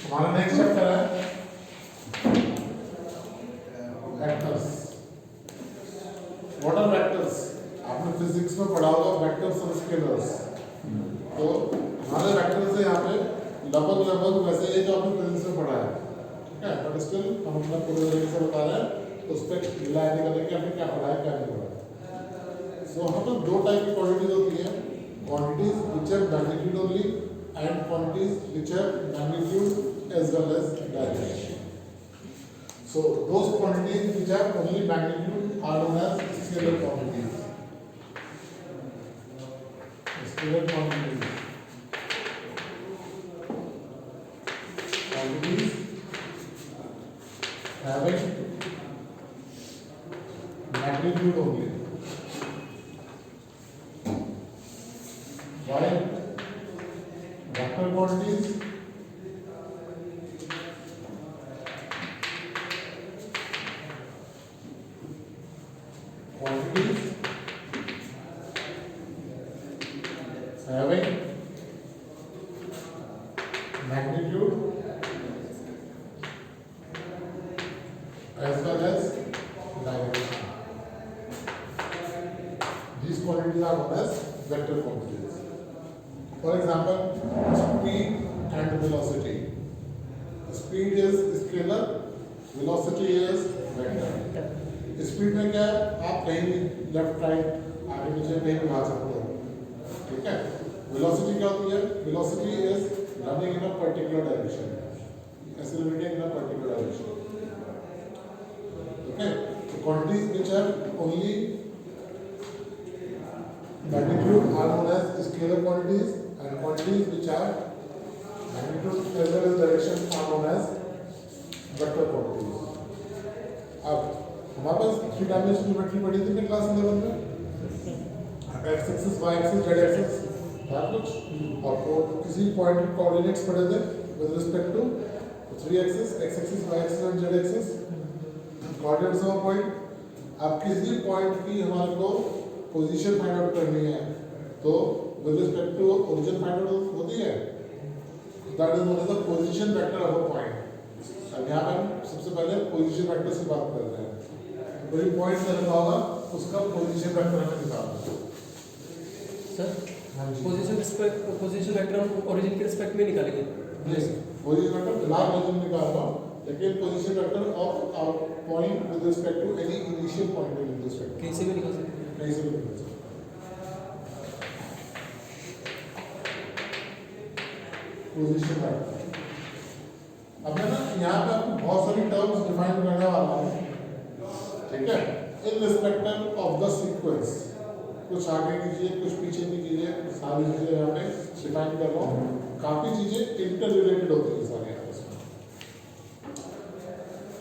हमारा next chapter है vectors. What are vectors? आपने फिजिक्स में पढ़ा होगा वेक्टर्स और स्केलर्स। तो हमारे वेक्टर्स है यहाँ पे लगभग वैसे ही जो आपने फिजिक्स में पढ़ा है, ठीक है, बट स्टिल हम अपना पूरे तरीके से बता रहे हैं, उस पर रिलाय नहीं करेंगे आपने क्या पढ़ा है क्या नहीं पढ़ा है। सो यहाँ पर दो टाइप की क्वांटिटीज होती हैं, quantities which have magnitude only and quantities which have magnitude as well as direction. So those quantities which have only magnitude are known as scalar quantities. Scalar quantities. Quantities having magnitude only. While vector quantities having magnitude as well as direction. These quantities are known as vector quantities. For example, speed and velocity. Speed is scalar, velocity is vector. Speed में क्या है, आप कहीं भी left right आगे पीछे कहीं भी भाग सकते हो, ठीक है। वेलोसिटी क्या होती है? Velocity is running in a particular direction, accelerating in a particular direction, okay. तो quantities which have only magnitude are known as scalar quantities and quantities which have magnitude as well as direction are known as vector quantities. अब हमारे पास 3 dimensional geometry पढ़ी थी class 11 में, x axis y axis z axis था कुछ, और किसी point के कोऑर्डिनेट्स पढ़े थे with respect to 3 axis, x axis y axis and z axis, coordinates of point. अब किसी पॉइंट की हमारे को पोजीशन फाइंड आउट करनी है, तो with respect to origin find out होती है, that is known as the position vector of a point. अब यहाँ पर हम सबसे पहले पोजीशन वेक्टर से बात कर रहे हैं। कोई पॉइंट चल रहा होगा, उसका पोजीशन वेक्टर हमें निकालना है सर। हाँ जी, पोजीशन वेक्टर हम ओरिजिन के रिस्पेक्ट में निकालेंगे। नहीं, पोजीशन वेक्टर फिलहाल ओरिजिन निकाल रहा हूँ, लेकिन position vector of our point with respect to any initial point with respect कैसे भी निकाल सकते हैं, कहीं से भी निकाल सकते पोजीशन वेक्टर। अब मैं ना यहाँ पे आपको बहुत सारी टर्म्स डिफाइन करने वाला हूँ, ठीक है, in respect of the sequence. कुछ आगे कीजिए, कुछ पीछे भी कीजिए, सारी चीजें यहाँ पे डिफाइन कर रहा हूँ। काफी चीजें इंटर रिलेटेड होती है सारी आपस में,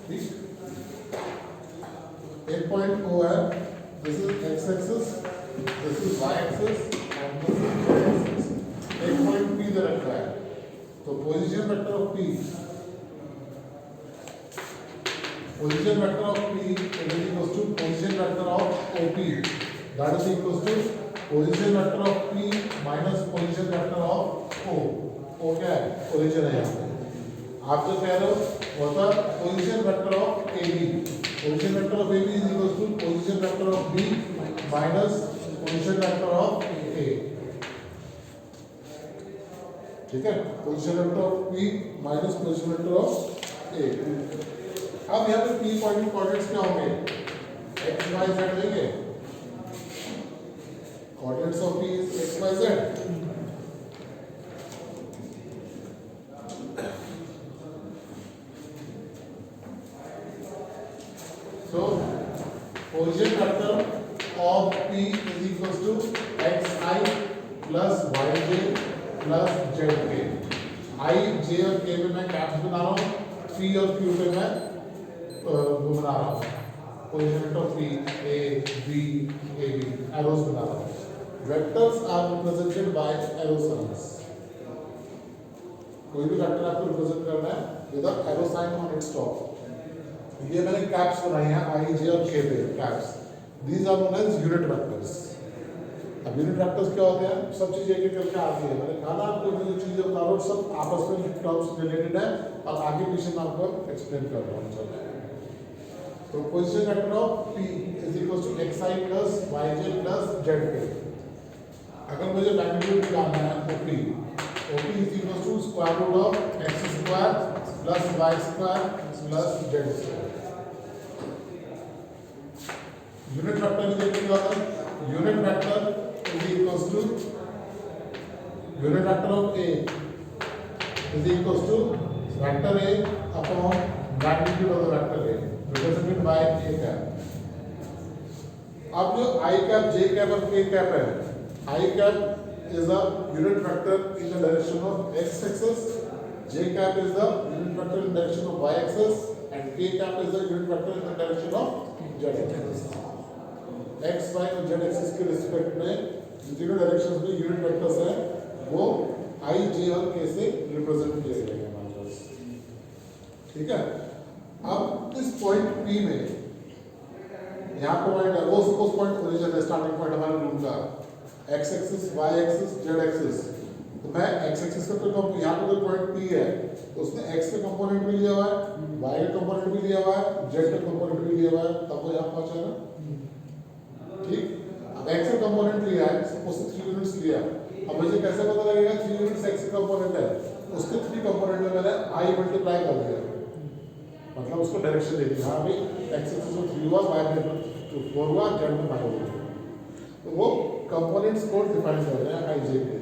ठीक। एक पॉइंट ओ है, this is X axis, this is Y axis and this is Z axis. एक पॉइंट पी दे रखा है, तो position vector of P, position vector of P is equals to position vector of OP, that is equals to position vector of P minus position vector of O। O क्या है? Origin है यहाँ पे। आप जो कह रहे हो वो था position vector of AB, position vector of AB is equals to position vector of B minus position vector of A, ठीक है, position vector of P minus position vector of A। अब यहाँ पे P पॉइंट कोऑर्डिनेट्स क्या होंगे? x y z लेंगे, coordinates of P is x y z। So position vector of P is equals to xi plus yj plus zk। I, j और k पे मैं caps बना रहा हूँ, P और Q पे मैं वो बना रहा हूँ, position vector of P, A, B, AB, arrows बना रहा हूँ। Vectors are represented by arrow signs. कोई भी वेक्टर आपको रिप्रेजेंट करना है with a arrow sign on its top. ये मैंने कैप्स बनाई हैं I, J और K पे caps. These are known as unit vectors. अब यूनिट वेक्टर्स क्या होते हैं? सब चीज़ एक एक करके आती है। मैंने कहा ना आपको जो चीज़ें बता रहा हूँ सब आपस में टर्म्स रिलेटेड है और आगे पीछे मैं आपको एक्सप्लेन कर रहा हूँ। चलो तो position vector of P is equal to xi plus yj plus zk। अगर मुझे मैग्नीट्यूड निकालना है तो P is equal to square root of x square plus y square plus z square. Unit vector की देखिए क्या होता है? Unit vector is equals to unit vector of A is equals to vector A upon magnitude of the vector A represented by A cap. अब जो I cap, J cap और K cap है, I cap is a unit vector in the direction of x axis, J cap is the unit vector in the direction of y axis and K cap is the unit vector in the direction of z axis. x, y और z axis के respect में जितने directions में unit vectors हैं वो i, j और k से represent किए गए हैं हमारे पास। ठीक है, अब इस पॉइंट P में यहाँ पर पॉइंट है वो सपोज पॉइंट ओरिजिन है, स्टार्टिंग पॉइंट हमारे रूम का x axis, y axis, z axis. तो मैं x एक्सिस का तो यहाँ पर कोई पॉइंट P है तो उसने x का कंपोनेंट भी लिया हुआ है, y का कंपोनेंट भी लिया हुआ है, z का कंपोनेंट भी लिया हुआ है, तब वो यहाँ पहुँचा ना। ठीक, अब x का कंपोनेंट लिया है, सपोज 3 यूनिट्स लिया। अब मुझे कैसे पता लगेगा 3 यूनिट्स x का कंपोनेंट है? उसके 3 कंपोनेंट में मैंने i मल्टीप्लाई कर दिया, मतलब उसको डायरेक्शन दे दी। हाँ भाई x एक्सिस में 3 हुआ, y में 4 हुआ, z में 5 हुआ। तो वो कंपोनेंट्स को डिफाइन कर रहे हैं i j के।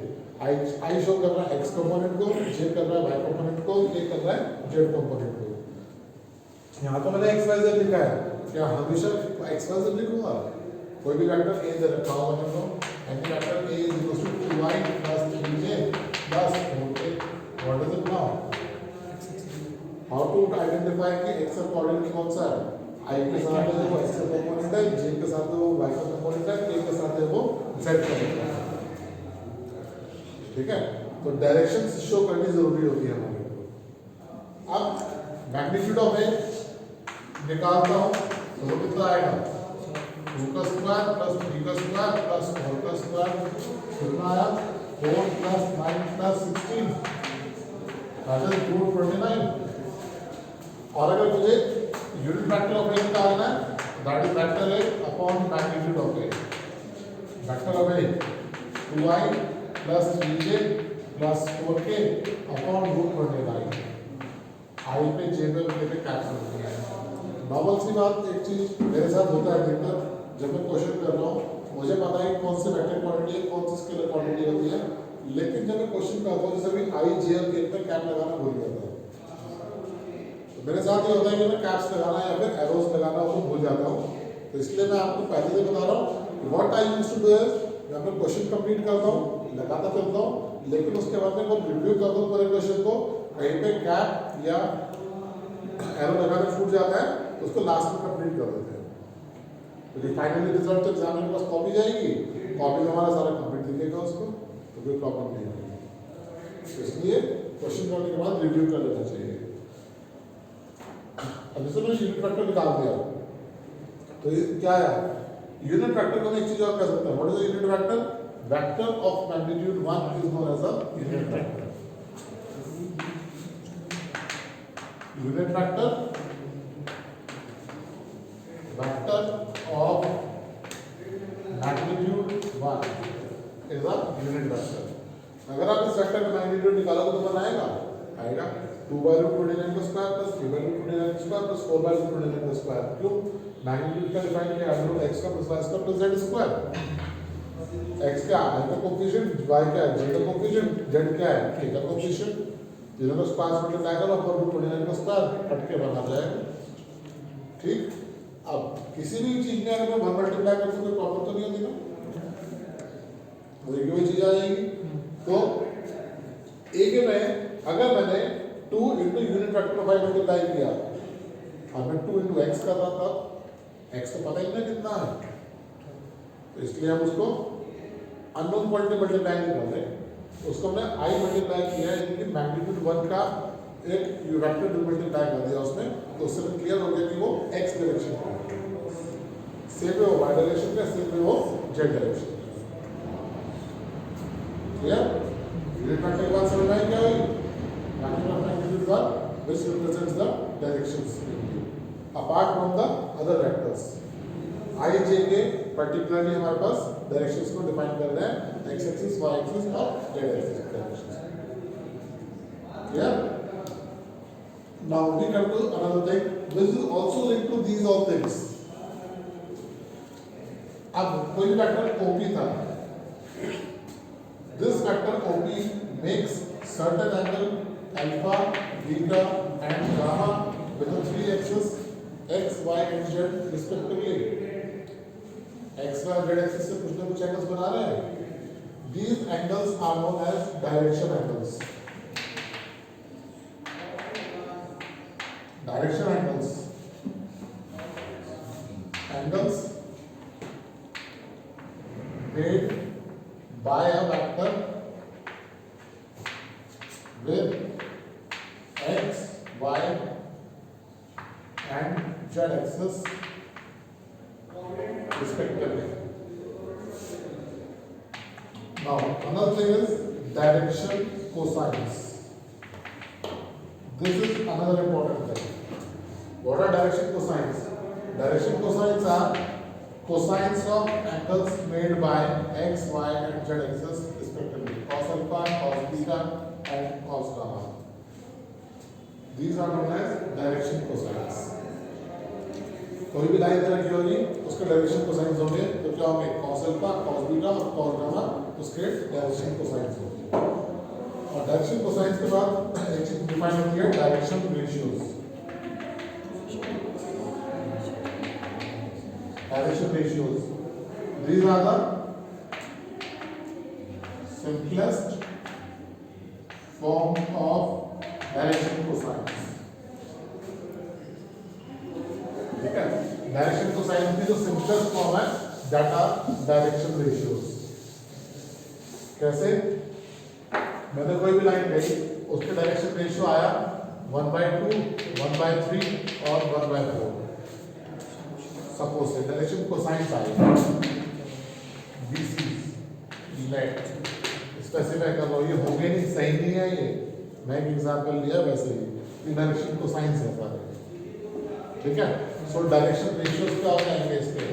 i शो कर रहा है x कंपोनेंट को, j कर रहा है y कंपोनेंट को, k कर रहा है z कंपोनेंट को। यहाँ तो मैंने x y z लिखा है, क्या हमेशा x y z लिखूंगा? कोई भी वेक्टर a दे रखा होगा मैंने तो any vector a is equals to 2y plus 3j plus 4k। What is it now? How to identify कि x का कोऑर्डिनेट कौन सा है? i के साथ है वो x का कंपोनेंट है, j के साथ है वो y का कंपोनेंट है, k के साथ है वो z का कंपोनेंट है। ठीक है, तो डायरेक्शन शो करनी जरूरी होती है हमारे को। अब मैग्नीट्यूड ऑफ a निकालता हूँ तो वो कितना आएगा? 2 का स्क्वायर प्लस 3 का स्क्वायर प्लस 4 का स्क्वायर कितना आया? 4 प्लस 9 प्लस 16 दैट इज 229। और अगर मुझे यूनिट वेक्टर ऑफ ए निकालना है that is vector A upon magnitude of A. Vector of A 2i plus 3j plus 4k upon 229। i पे j पे कैप्चर होती है। नॉर्मल सी बात, एक चीज मेरे साथ होता है देखकर, जब मैं क्वेश्चन कर रहा हूँ मुझे पता है कौन सी वेक्टर क्वांटिटी है, कौन सी स्केलर क्वांटिटी होती है, लेकिन जब मैं क्वेश्चन करता हूँ जैसे भी i, j और k पे कैप लगाना भूल जाता हूँ। तो मेरे साथ ये होता है कि मैं कैप्स लगाना या फिर एरोज लगाना वो भूल जाता हूँ। तो इसलिए मैं आपको पहले से बता रहा हूँ what I used to do is मैं अपना क्वेश्चन कंप्लीट करता हूँ, लगाता चलता हूँ, लेकिन उसके बाद में जब रिव्यू करता हूँ पूरे क्वेश्चन को, कहीं पे कैप या एरो लगाना छूट जाता है तो उसको लास्ट में कंप्लीट कर देते हैं। तो फाइनली रिजल्ट तो एग्जामिनर के पास कॉपी जाएगी, कॉपी में हमारा सारा कंप्लीट दिखेगा उसको, तो कोई प्रॉब्लम नहीं होगी। तो इसलिए क्वेश्चन करने के बाद रिव्यू कर लेना चाहिए। अब जैसे मैंने यूनिट वेक्टर निकाल दिया तो ये क्या है? यूनिट वेक्टर को मैं एक चीज और कह सकता हूँ, what is the unit vector? Vector of magnitude 1 is known as a unit vector. Unit vector of magnitude 1 is a unit vector। अगर आप इस वेक्टर का मैग्नीट्यूड निकालोगे तो बनाएगा आएगा 2/√29 का स्क्वायर प्लस 3/√29 का स्क्वायर प्लस 4/√29 का स्क्वायर। क्यों? मैग्नीट्यूड का डिफाइन किया है x का plus y square plus z square. x क्या है? का कोएफिशिएंट, y क्या है? j का कोएफिशिएंट, z क्या है? k का कोएफिशिएंट। जिन्होंने को स्क्वायर मल्टीप्लाई करो और √29 का स्क्वायर कट के बना जाएगा। ठीक, अब किसी भी चीज में अगर मैं भर मल्टीप्लाई करता हूँ कोई प्रॉब्लम तो नहीं होती ना, वही चीज आ जाएगी। तो एक में अगर मैंने 2 into unit vector of y multiply किया और मैं 2 इंटू एक्स कर रहा था, x तो पता ही नहीं कितना है, तो इसलिए हम उसको अननोन क्वांटिटी मल्टीप्लाई नहीं कर रहे, उसको हमने i मल्टीप्लाई किया है, यानी कि मैग्नीट्यूड 1 का एक वेक्टर मल्टीप्लाई कर दिया उसमें, तो उससे क्लियर हो गया कि वो x डायरेक्शन का है, सेम वे वो y डायरेक्शन का, सेम वे वो z डायरेक्शन का। Clear? Unit vector के बाद समझ में क्या हुई? Magnitude of magnitude one, which represents the directions in view, apart from the other vectors. I, J के particularly हमारे पास directions को define कर रहे हैं, x axis, y axis और z axis directions. Clear? Now we come to another thing. This is also linked to these all things. अब कोई vector OP था. This vector OP makes certain angle alpha, beta and gamma with the three axes x, y and z respectively. X, y, z axis से कुछ ना कुछ angles बना रहे हैं. These angles are known as direction angles. Direction angles. Angles made by a vector with x, y and z axis respectively. Now another thing is direction cosines. This is another important thing. What are direction cosines? Direction cosines are cosines of angles made by x, y and z axis respectively. Cos alpha, cos beta and cos gamma. These are known as direction cosines. कोई भी line तरह की होगी उसके direction cosines होंगे तो क्या होंगे cos alpha, cos beta और cos gamma उसके डायरेक्शन कोसाइंस होंगे. और डायरेक्शन कोसाइंस के बाद एक चीज डिफाइन होती है direction ratios. Direction ratios. These are the simplest form of direction cosines. ठीक है? Direction cosines की जो simplest form है that are direction ratios. कैसे? मैंने कोई भी लाइन गई उसके डायरेक्शन रेशियो आया 1/2, 1/3 और 1/4. सपोज से डायरेक्शन कोसाइंस आएगा BC लेट स्पेसिफाई कर लो. ये होंगे नहीं, सही नहीं है ये. मैं एक एग्जांपल लिया वैसे ही ये डायरेक्शन कोसाइंस है सारे. ठीक है. सो डायरेक्शन रेशियोज क्या हो जाएंगे इसके?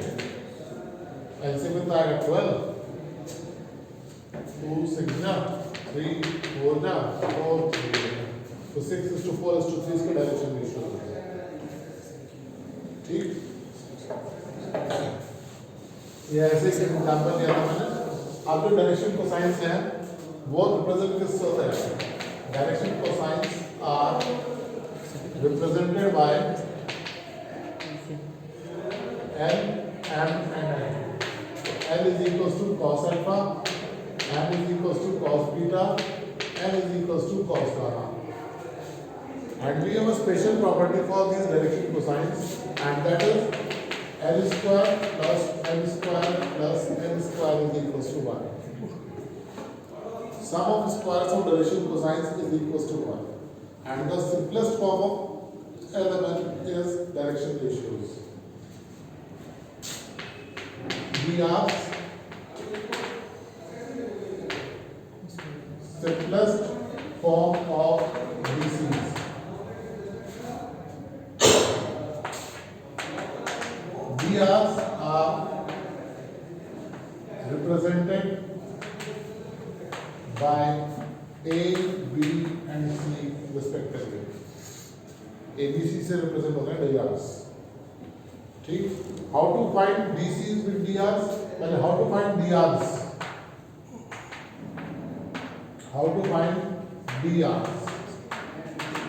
एलसीएम में तो आएगा 12, 2 6 ना 3 4 ना 4 3. तो 6:4:3 इसके डायरेक्शन रेशियो हो जाएगा. ठीक. ये ऐसे ही एग्जांपल लिया था मैंने. अब जो डायरेक्शन कोसाइंस है वो रिप्रेजेंट किससे होता है? Direction cosines are represented by L, M and N. L is equals to cos alpha, M is equals to cos beta, N is equals to cos gamma. And we have a special property for these direction cosines, and that is L square plus M square plus N square is equals to 1. Sum of squares of direction cosines is equals to 1. And the simplest form of element is direction ratios. DRs, simplest form of DCs. DRs are represented by A, B and C respectively. A, B, C से represent होते हैं DRs. ठीक. How to find DCs with DRs? पहले how to find DRs? How to find DRs?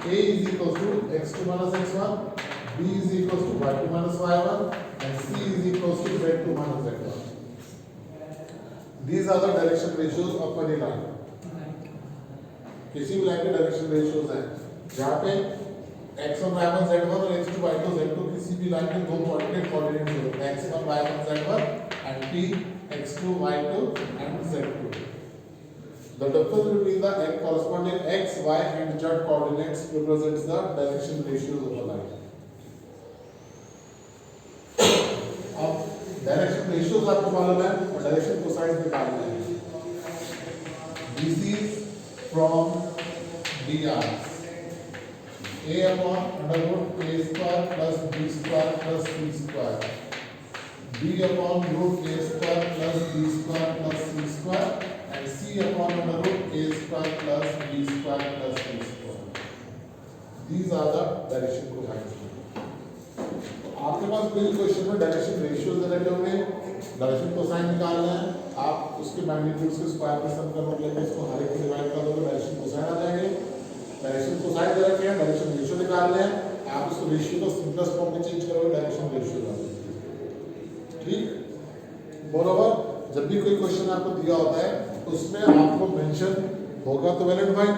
A is equals to x2 minus x1, B is equals to y2 minus y1, and C is equals to z2 minus z1. These are the direction ratios of any line. किसी भी line के direction ratios हैं जहाँ पे x1 y1 z1 और x2 y2 z2 किसी भी line के दो कोऑर्डिनेट होते हैं x1 y1 z1 and p x2 y2 and z2. The difference between the corresponding x, y and z coordinates represents the direction ratios of a line. अब direction ratios आपको मालूम है और डायरेक्शन कोसाइंस निकालना है. This is from dr. A upon under root a square plus b square plus c square. B upon root a square plus b square plus c square and c upon under root a square plus b square plus c square. These are the direction cosines. आपके पास कोई question में direction ratio दे रखे होंगे, direction cosine निकालना है, आप उसके magnitudes के स्क्वायर में सम कर लेंगे, इसको हर एक में डिवाइड कर दोगे, डायरेक्शन कोसाइन आ जाएंगे. डायरेक्शन कोसाइन दे रखे हैं, डायरेक्शन रेशियो निकालना है, आप उसको रेशियो को सिंपलेस्ट फॉर्म में चेंज करोगे, डायरेक्शन रेशियो आ जाएगा. ठीक, बराबर. जब भी कोई क्वेश्चन आपको दिया होता है उसमें आपको मेंशन होगा तो वेल एंड फाइन,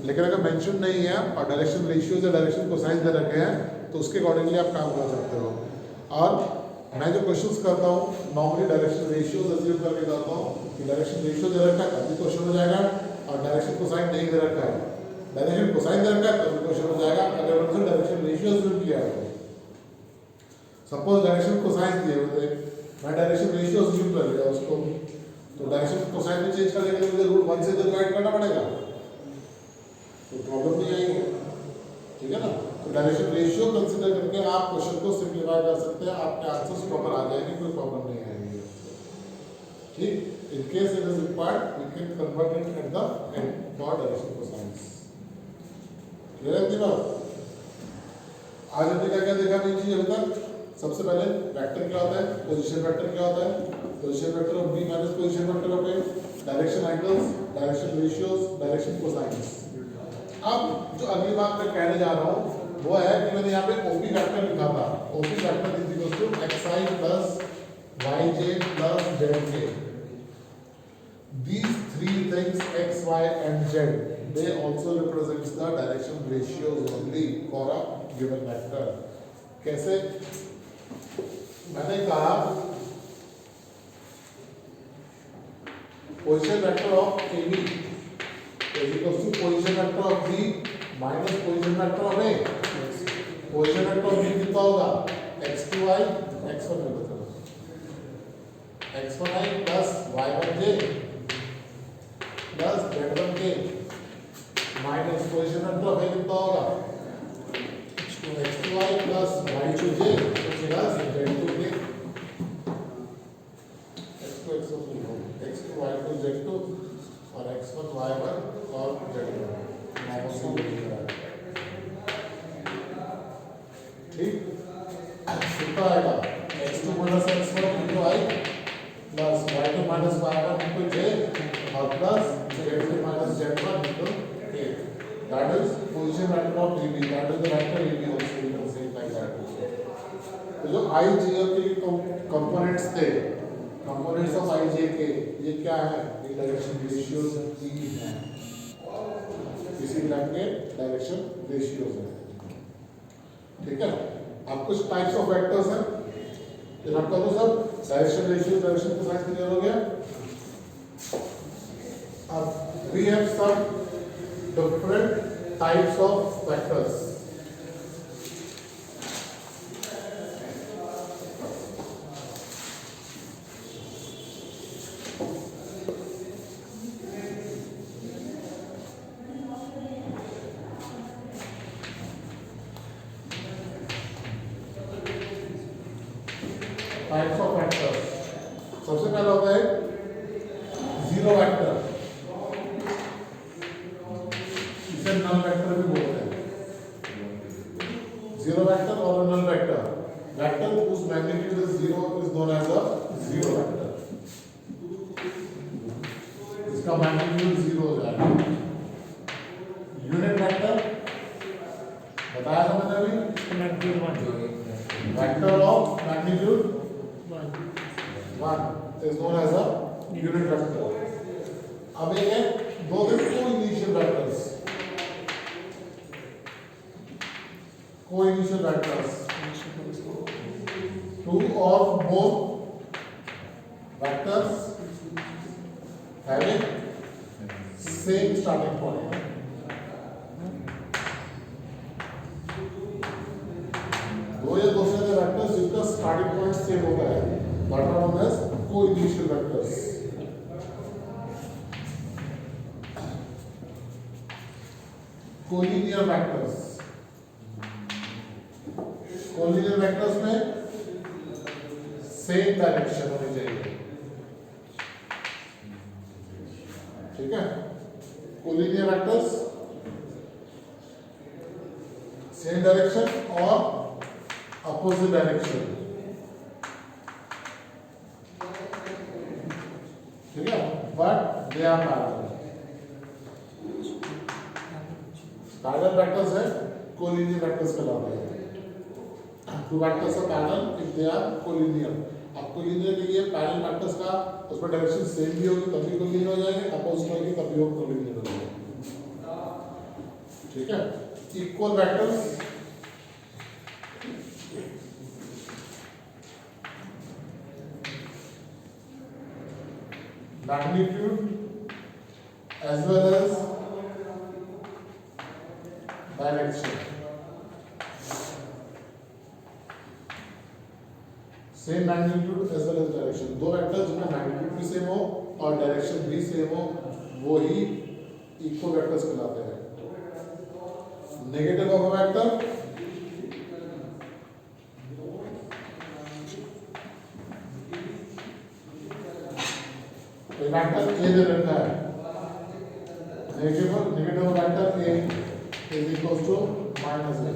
लेकिन अगर मेंशन नहीं है और डायरेक्शन रेशियोज या डायरेक्शन कोसाइन दे रखे हैं तो उसके अकॉर्डिंगली आप काम कर सकते हो. और मैं जो क्वेश्चंस करता हूँ नॉर्मली डायरेक्शन रेशियोज अज्यूम करके करता हूँ कि डायरेक्शन रेशियो दे रखा है तभी क्वेश्चन हो जाएगा, और डायरेक्शन कोसाइन नहीं दे रखा है, डायरेक्शन कोसाइन दे रखा है तभी क्वेश्चन हो जाएगा अगर उन्होंने डायरेक्शन रेशियो अज्यूम किया है. सपोज डायरेक्शन कोसाइन दिए हुए, मैं डायरेक्शन रेशियो अज्यूम कर लिया उसको, तो डायरेक्शन कोसाइन में चेंज करने के लिए मुझे रूट 1 से डिवाइड करना पड़ेगा, तो प्रॉब्लम नहीं आएगी. ठीक है ना. तो डायरेक्शन रेशियो कंसीडर करके आप क्वेश्चन को सिंप्लीफाई कर सकते हैं, आपके आंसर्स प्रॉपर आ जाएंगे, कोई प्रॉब्लम नहीं आएगी. ठीक, in case it is required we can convert it at the end for direction cosines. Clear है बात. आज हमने क्या देखा मेन चीज अभी तक. सबसे पहले वेक्टर क्या होता है, पोजीशन वेक्टर क्या होता है, position vector of B minus position vector of A, direction angles, direction ratios, direction cosines. अब जो अगली बात मैं कहने जा रहा हूँ वो है कि मैंने यहाँ पे ओपी वेक्टर लिखा था. OP vector is equal to xi plus yj plus zk. These three things x, y and z they also represents the direction ratios only for a given vector. कैसे? मैंने कहा position vector of AB is equal to position vector of B minus position vector of A. Position vector of B कितना होगा? x2i x1 x1i plus y1j plus z1k minus position vector of A कितना होगा? x2i plus y2j plus z2k. x2 x2 y2 z2 और x1 y1 और z1. ठीक, कितना आएगा? x2 minus x1 into i plus y2 minus y1 into j और plus z2 minus z1 into k. That is position vector of AB. That is the vector AB also. You can say it like that. तो जो i j के components थे, components of i j के, ये क्या है? ये direction ratios हैं. इसी लाइन के डायरेक्शन रेशियोज हैं. ठीक है. अब कुछ टाइप्स ऑफ वेक्टर्स हैं, फिर आपका तो सब direction ratio, direction cosine clear हो गया. अब we have some different types of vectors. Types of vectors. सबसे पहला होता है जीरो वेक्टर. इसे नल वेक्टर भी बोलते हैं. जीरो वेक्टर और null vector. Vector whose magnitude is zero is known as a zero vector. इसका मैग्नीट्यूड जीरो हो जाएगा. यूनिट वेक्टर बताया था मैंने अभी. Vector of magnitude 1 is known as a unit vector. अब एक है दो को इनिशियल वेक्टर्स. को initial vectors two or more vectors having same starting point. दो या दो से ज्यादा वेक्टर्स जिनका स्टार्टिंग पॉइंट सेम होता है what are known as co-initial vectors. Collinear vectors, collinear vectors में सेम डायरेक्शन होनी चाहिए, ठीक है। कोलिनियर वेक्टर्स सेम डायरेक्शन और अपोजिट डायरेक्शन, ठीक है, but they are parallel. Parallel vectors है कोलिनियर वेक्टर्स कहलाते हैं। Two vectors are parallel if they are collinear. अब कोलिनियर के लिए पैरेलल वेक्टर्स का उसमें डायरेक्शन सेम भी होगी तभी कोलिनियर हो जाएंगे, अपोजिट होगी तभी वो कोलिनियर हो जाएंगे, ठीक है। Equal vectors magnitude as well as direction, same magnitude as well as direction। दो वेक्टर जिनका मैग्नीट्यूड भी सेम हो और डायरेक्शन भी सेम हो वो ही इक्वल वेक्टर्स कहलाते हैं। Negative of a vector vector A दे रखा है, negative vector A is equal to minus A.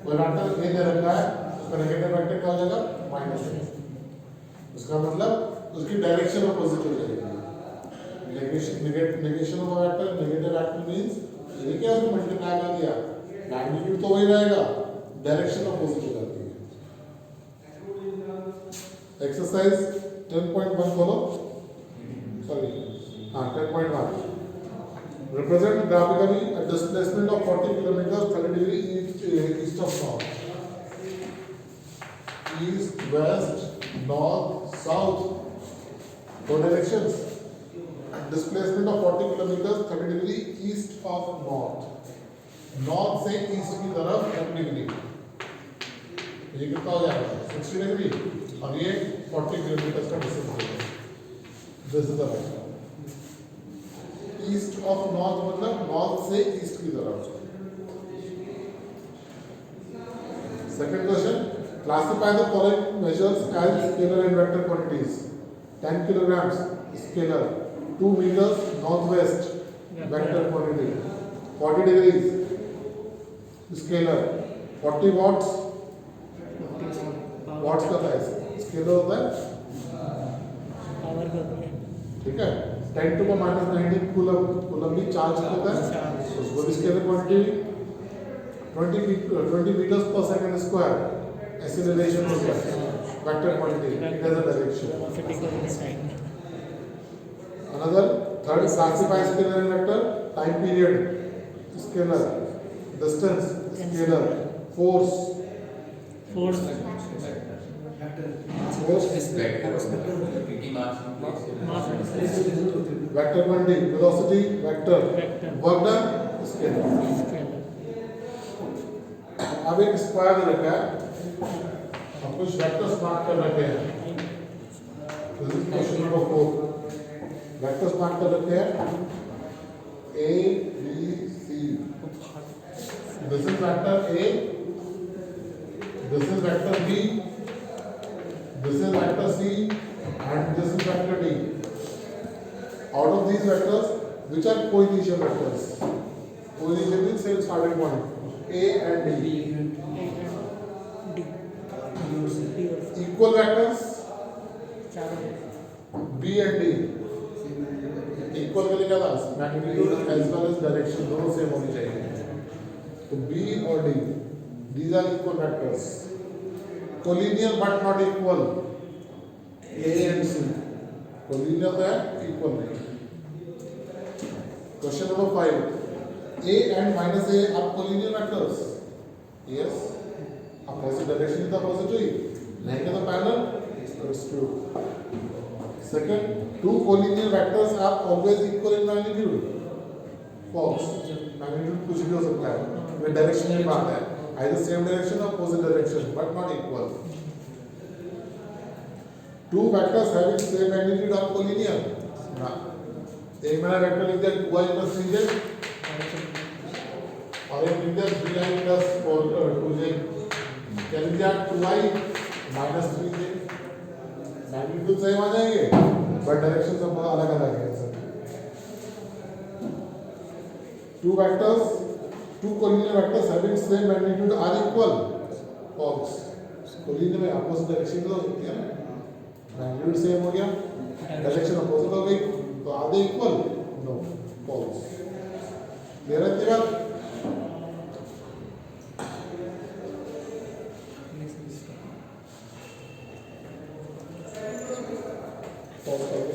कोई वेक्टर ए दे रखा है उसका नेगेटिव वेक्टर क्या हो जाएगा माइनस ए, इसका मतलब उसकी डायरेक्शन अपोजिट हो जाएगी। Negation of vector, negative vector means ये क्या उसको मल्टीप्लाई कर दिया, मैग्नीट्यूड तो वही रहेगा, डायरेक्शन अपोजिट हो जाती है। एक्सरसाइज 10.1 बोलो, sorry, 10.1 represent graphically a displacement of 40 kilometers 30 degree east of north, east, west, north, south, four directions, displacement of 40 kilometers 30 degree east of north, north से east की तरफ 30 डिग्री, ये कितना हो जाएगा 60 डिग्री और ये 40 किलोमीटर का डिस्टेंस होगा। This is the right. East of north मतलब north से east की तरफ। Second question, classify the following measures as scalar and vector quantities. 10 kilograms scalar, 2 meters northwest vector quantity, 40 degrees scalar, 40 watts का था scalar होता है, ठीक है। 10 to the minus 19 कूलम भी चार्ज होता है, उसको भी scalar quantity. 20 meters per second square acceleration होता है, vector quantity, it has a direction. Another third classify scalar and vector, time period scalar, distance scalar, force vector quantity, velocity vector, work done scalar. अब एक square रखा है, हम कुछ vectors mark कर रखे हैं। क्वेश्चन नंबर 4 वेक्टर्स मार्क कर रखे हैं A B C। This is vector A, this is vector B, this is vector C and this is vector D. Out of these vectors, which are co-initial vectors? Co-initial means same starting point, A and D. Equal vectors, B and D. Equal के लिए क्या था? Magnitude as well as direction दोनों same होनी चाहिए। तो B और D, these are equal vectors. Collinear but not equal, A and C. Collinear है, equal नहीं। Question number 5. A and minus A are collinear vectors. Yes. Opposite direction is the opposite way. नहीं क्या तो parallel? It's true. Second, two collinear vectors are always equal in magnitude. False. Magnitude कुछ भी हो सकता है, ये direction की बात है। Either same direction or opposite direction, but not equal. Two vectors having same magnitude are collinear. ना, एक मैंने वेक्टर लिख दिया 2i plus 3j, और एक लिख दिया 3i प्लस 2j, क्या लिख दिया 2i minus 3j। Magnitude same आ जाएंगे बट डायरेक्शन सब अलग अलग है sir. Two vectors, two collinear vectors having same magnitude are equal, false. Collinear में अपोजिट डायरेक्शन तो होती है ना, मैग्नीट्यूड सेम हो गया, डायरेक्शन अपोजिट हो गई, तो आधे इक्वल, नो, फॉल्स। क्लियर है इतनी बात? फॉल्स